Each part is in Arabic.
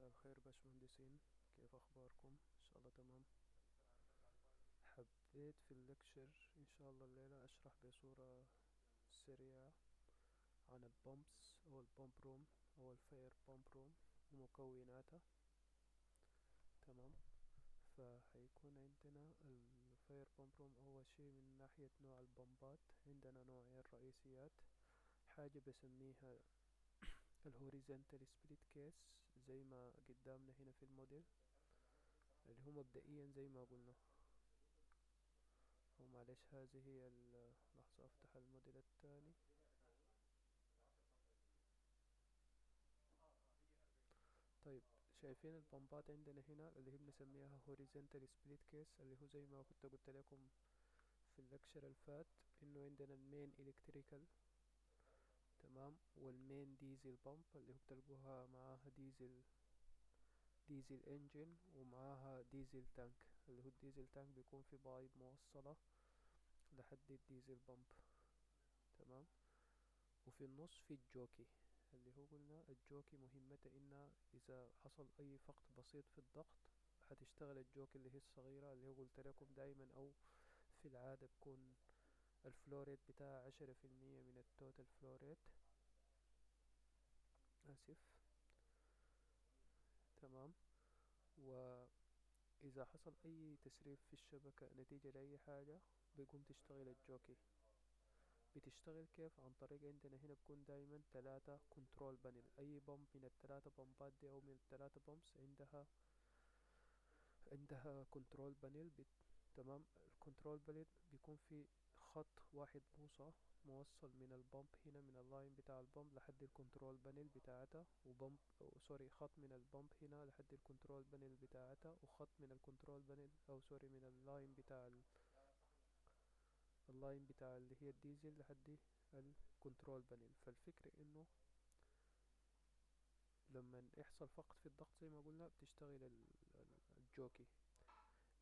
مساء الخير باشمهندسين، كيف أخباركم؟ إن شاء الله تمام. حبيت في الليكشر إن شاء الله الليلة أشرح بصورة سريعة عن البومبس أو البومب روم أو الفاير بومب روم ومكوناتها. تمام. فهيكون عندنا الفاير بومب روم أول شي من ناحية نوع البومبات عندنا نوعين رئيسيات. حاجة بسميها الهوريزونتال سبليت كيس زي ما قدامنا هنا في الموديل، اللي هو مبدئيا زي ما قلنا. أو معلش، هذه هي لحظة أفتح الموديل الثاني. طيب، شايفين البمبات عندنا هنا اللي هي بنسميها horizontal split case، اللي هو زي ما كنت قلت لكم في اللكشر الفات انه عندنا المين الكتريكال. تمام. والمين ديزل بامب اللي هو بتلقوها معاها ديزل انجن ومعاها ديزل تانك، اللي هو الديزل تانك بيكون في بايب موصلة لحد الديزل بامب. تمام. وفي النص في الجوكي، اللي هو قلنا الجوكي مهمته انها اذا حصل اي فقد بسيط في الضغط هتشتغل الجوكي اللي هي الصغيرة، اللي هو قلت لكم دايما او في العادة بكون الفلوريت بتاعها 10% من التوتال فلوريت. اسف. تمام. واذا حصل اي تسريب في الشبكة نتيجة لاي حاجة بيقوم تشتغل الجوكي. بتشتغل كيف؟ عن طريق عندنا هنا بكون دايما 3 كنترول بانل. اي بمب من الثلاثة بمبات دي او من الثلاثة بمبس عندها كنترول بانل تمام. الكنترول بانل بيكون في خط واحد موصل من البمب هنا من اللاين بتاع البمب لحد الكنترول بانل بتاعتها، وبمب أو سوري خط من البمب هنا لحد الكنترول بانل بتاعتها، وخط من الكنترول بانل او سوري من اللاين بتاع اللاين بتاع اللي هي الديزل لحد الكنترول بانل. فالفكرة انه لما يحصل فقد في الضغط زي ما قلنا بتشتغل الجوكي.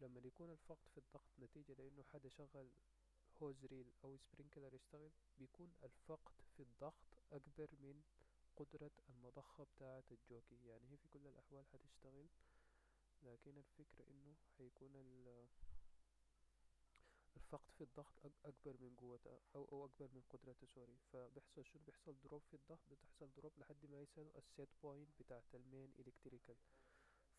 لما يكون الفقد في الضغط نتيجة لأنه حدا شغل هوز ريل أو سبرينكلر يشتغل، بيكون الفقد في الضغط أكبر من قدرة المضخة بتاعة الجوكي. يعني هي في كل الأحوال هتشتغل، لكن الفكرة إنه هيكون الفقد في الضغط أكبر من قوته أو أكبر من قدرته سوري. فبيحصل شنو؟ بيحصل دروب في الضغط، بتحصل دروب لحد ما يصل السيت بوينت بتاعة المين إلكتريكال،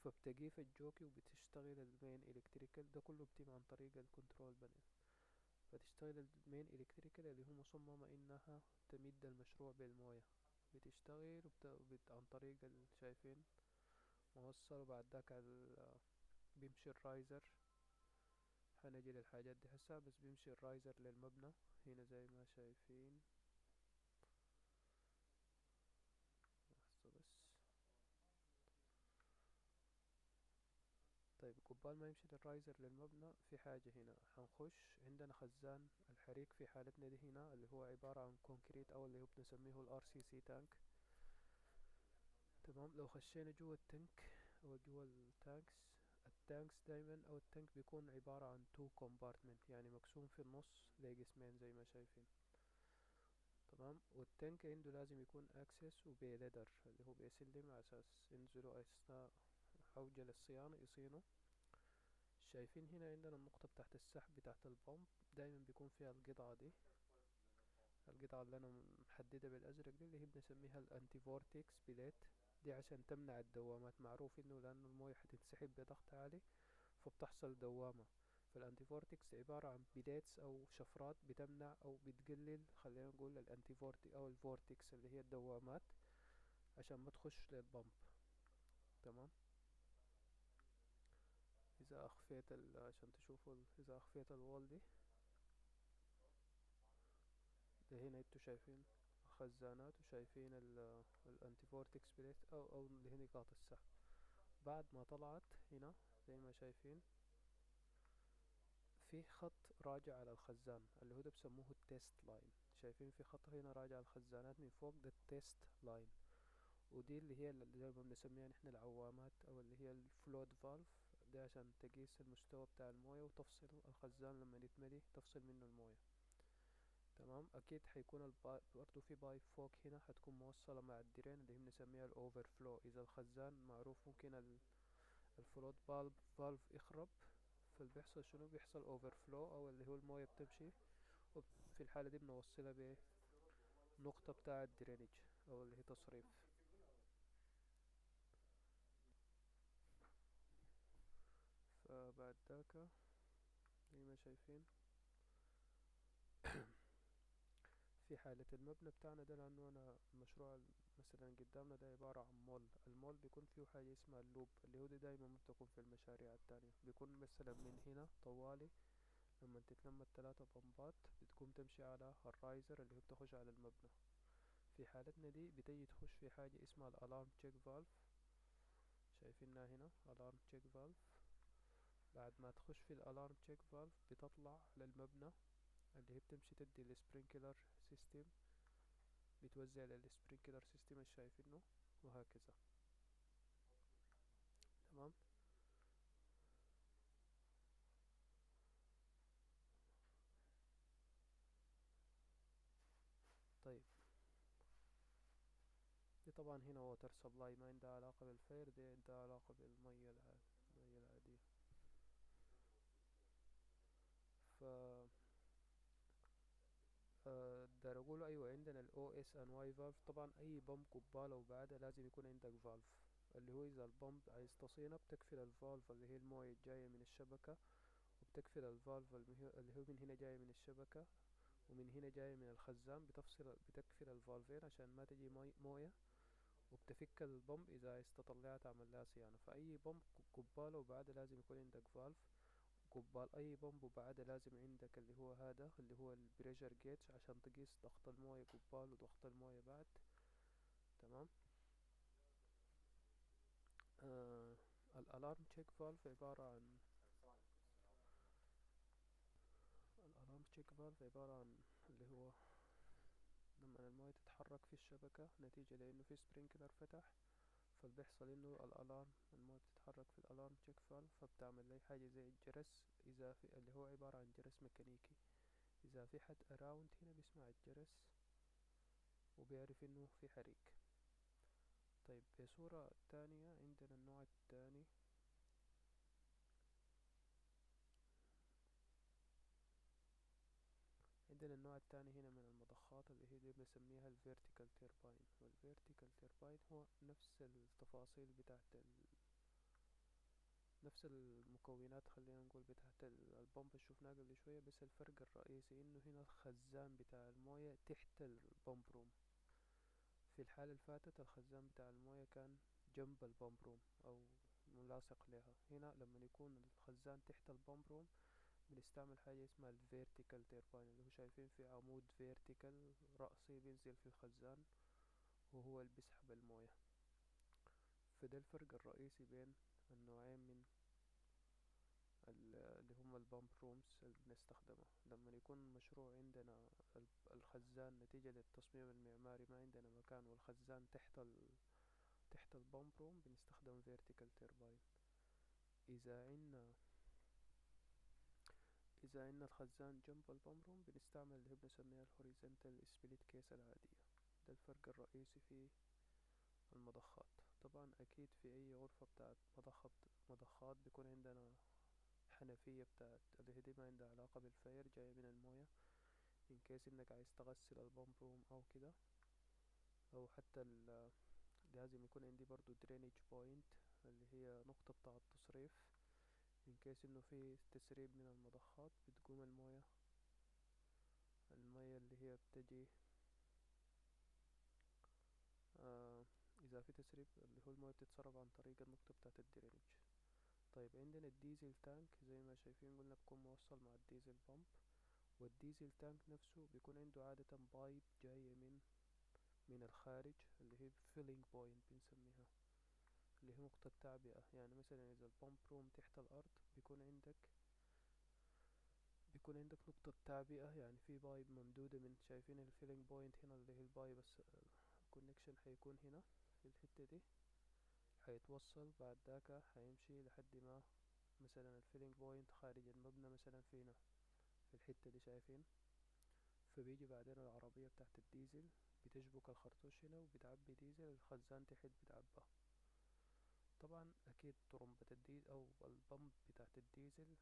فبتجي في الجوكي وبتشتغل المين إلكتريكال. ده كله بتم عن طريق الكنترول بانل. فتشتغل المين إلكتريكال اللي هو مصممة إنها تمد المشروع بالموية. بتشتغل عن طريق شايفين موصل، وبعد ذاك بيمشي الرايزر. هنجي للحاجات دي هسا، بس بيمشي الرايزر للمبنى هنا زي ما شايفين. لحظة بس. طيب، قبال ما يمشي الرايزر للمبنى في حاجة هنا هنخش عندنا خزان الحريق في حالتنا دي هنا، اللي هو عبارة عن كونكريت أو اللي هو بنسميه الار سي سي تانك. تمام. لو خشينا جوا التانك أو جوا التانكس دايما أو التانك بيكون عبارة عن تو كومبارتمنت، يعني مقسوم في النص لقسمين زي ما شايفين. تمام. والتانك عنده لازم يكون اكسس وبليدر اللي هو بيسلم على اساس ينزلوا اثناء عوجة الصيانة يصينوا. شايفين هنا عندنا النقطة بتاعت السحب بتاعت البامب، دايما بيكون فيها القطعة دي، القطعة اللي أنا محددة بالأزرق دي اللي هي بنسميها الأنتي فورتكس بليت. دي عشان تمنع الدوامات. معروف إنه لأنه الموية حتنسحب بضغط عالي فبتحصل دوامة. فالأنتي فورتكس عبارة عن بليتس أو شفرات بتمنع أو بتقلل، خلينا نقول الأنتي فورتي أو الفورتكس اللي هي الدوامات، عشان ما تخش للبمب. تمام. إذا أخفيت عشان تشوفوا إذا أخفيت الوول دي، ده هنا انتوا شايفين خزانات وشايفين الانتي فورتكس بليت او اللي هي نقاط السحب. بعد ما طلعت هنا زي ما شايفين في خط راجع على الخزان اللي هو ده بسموه التيست لاين. شايفين في خط هنا راجع على الخزانات من فوق، ده التيست لاين. ودي اللي هي اللي زي ما بنسميها نحن العوامات او اللي هي الفلود فالف، ده عشان تقيس المستوى بتاع الموية وتفصل الخزان لما يتملي تفصل منه الموية. تمام. اكيد هيكون برضو في بايب فوق هنا هتكون موصلة مع الدرين اللي هي بنسميها الاوفر فلو. اذا الخزان معروف ممكن الفلوت فالف يخرب، فاللي بيحصل شنو؟ بيحصل اوفر فلو، او اللي هو المويه بتمشي، وفي الحالة دي بنوصلها بنقطة بتاعة درينج او اللي هي تصريف. فبعد ذاك زي ما شايفين في حالة المبنى بتاعنا ده، لأنه أنا المشروع مثلا قدامنا ده عبارة عن مول. المول بيكون فيه حاجة اسمها اللوب، اللي هو دي دايما ما بتكون في المشاريع التانية. بيكون مثلا من هنا طوالي لما تتلم التلاتة بمبات بتقوم تمشي على الرايزر اللي هو بتخش على المبنى. في حالتنا دي بتيجي تخش في حاجة اسمها الالارم تشيك فالف، شايفينها هنا الارم تشيك فالف. بعد ما تخش في الالارم تشيك فالف بتطلع على المبنى اللي هي بتمشي تدي السبرينكلر سيستم، بتوزع للسبرينكلر سيستم اللي شايفينه، وهكذا. تمام. طيب دي طبعا هنا ووتر سبلاي، ما عندها علاقة بالفير، دي عندها علاقة بالمية المية العادية. ف داير اقول ايوه عندنا الاو اس ان واي فالف. طبعا اي بمب قبالة وبعدها لازم يكون عندك فالف، اللي هو اذا البمب عايز تصينه بتقفل الفالف اللي هي الموية الجاية من الشبكة، وبتقفل الفالف اللي هو من هنا جاي من الشبكة، ومن هنا جاي من الخزان. بتقفل الفالفين عشان ما تجي موية، وبتفك البمب اذا عايز تطلعها تعمل لها صيانة. فاي بمب قبالة وبعدها لازم يكون عندك فالف. قبال اي بمب وبعدها لازم عندك اللي هو هذا اللي هو البريشر جيتش عشان تقيس ضغط الموية قبال وضغط الموية بعد. تمام. آه الالارم تشيك فالف عبارة عن الالارم تشيك فالف عبارة عن اللي هو لما الموية تتحرك في الشبكة نتيجة لأنه في سبرينكلر فتح، فالبيحصل إنه الألارم الموية بتتحرك في الألارم تشيك فالف، فبتعمل لي حاجة زي الجرس. إذا في اللي هو عبارة عن جرس ميكانيكي، إذا في حد أراوند هنا بيسمع الجرس وبيعرف إنه في حريق. طيب بصورة تانية عندنا النوع التاني. عندنا النوع التاني هنا من المضخات اللي هي دي بنسميها الفيرتيكال تيرباين. والفيرتيكال تيرباين هو نفس التفاصيل بتاعت نفس المكونات خلينا نقول بتاعت البامب اللي شفناه قبل شوية، بس الفرق الرئيسي انه هنا الخزان بتاع الموية تحت البامب روم. في الحالة اللي فاتت الخزان بتاع الموية كان جنب البامب روم او ملاصق لها. هنا لما يكون الخزان تحت البامب روم بنستعمل حاجة اسمها الفيرتيكال تيرباين، اللي هو شايفين في عمود فيرتيكال رأسي بينزل في الخزان وهو اللي بيسحب الموية. فده الفرق الرئيسي بين النوعين من اللي هم البامب رومز اللي بنستخدمها لما يكون مشروع عندنا الخزان نتيجة للتصميم المعماري ما عندنا مكان، والخزان تحت البامب روم بنستخدم vertical turbine. إذا عنا إذا عنا الخزان جنب البامب روم بنستعمل اللي هي بنسميها الهوريزونتال سبليت كيس العادية. ده الفرق الرئيسي في المضخات. طبعا أكيد في أي غرفة بتاعت مضخات بيكون عندنا حنفية بتاعت اللي هي دي ما عندها علاقة بالفاير جاية من الموية، ان كيس انك عايز تغسل البامب روم او كده. او حتى لازم يكون عندي برضو درينج بوينت اللي هي نقطة بتاع التصريف، ان كيس انه في تسريب من المضخات بتقوم المية اللي هي بتجي آه اذا في تسريب اللي هو المية بتتسرب عن طريق النقطة بتاعة الدرينج. طيب عندنا الديزل تانك زي ما شايفين قلنا بيكون موصل مع الديزل بامب. والديزل تانك نفسه بيكون عنده عادة بايب جاية من الخارج اللي هي فيلينج بوينت بنسميها، اللي هي نقطة تعبئة. يعني مثلا إذا البامب روم تحت الأرض بيكون عندك نقطة تعبئة، يعني في بايب ممدودة من شايفين الفيلينج بوينت هنا اللي هي البايب، بس الكونكشن هيكون هنا في الحتة دي، هيتوصل بعد ذاك هيمشي لحد ما مثلا الفيلينج بوينت خارج المبنى مثلا فينا في الحتة دي شايفين. فبيجي بعدين العربية بتاعت الديزل بتشبك الخرطوش هنا وبتعبي ديزل، الخزان تحت بتعبى. طبعا اكيد طرمبة الديزل او البمب بتاعت الديزل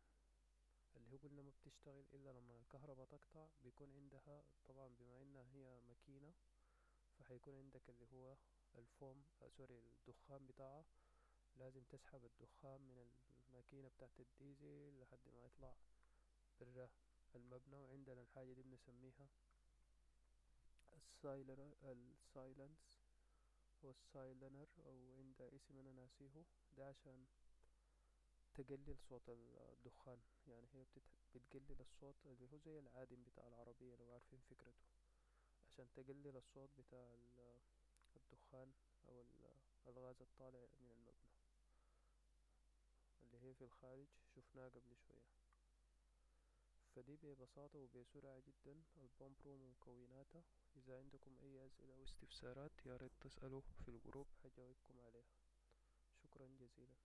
اللي هو قلنا ما بتشتغل الا لما الكهرباء تقطع، بيكون عندها طبعا بما انها هي ماكينة، فهيكون عندك اللي هو الفوم سوري الدخان بتاعها. لازم تسحب الدخان من الماكينة بتاعت الديزل لحد ما يطلع برا المبنى. وعندنا الحاجة دي بنسميها السايلنس او السايلنر، او عند اسم انا ناسيه. ده عشان تقلل صوت الدخان. يعني هي بتقلل الصوت اللي هو زي العادم بتاع العربية لو عارفين فكرته، عشان تقلل الصوت بتاع الدخان او الغاز الطالع من المبنى اللي هي في الخارج شفناها قبل شوية. فدي ببساطة وبسرعة جدا البومب روم ومكوناتها. إذا عندكم أي أسئلة أو استفسارات يا ريت تسألوا في الجروب هجاوبكم عليها. شكرا جزيلا.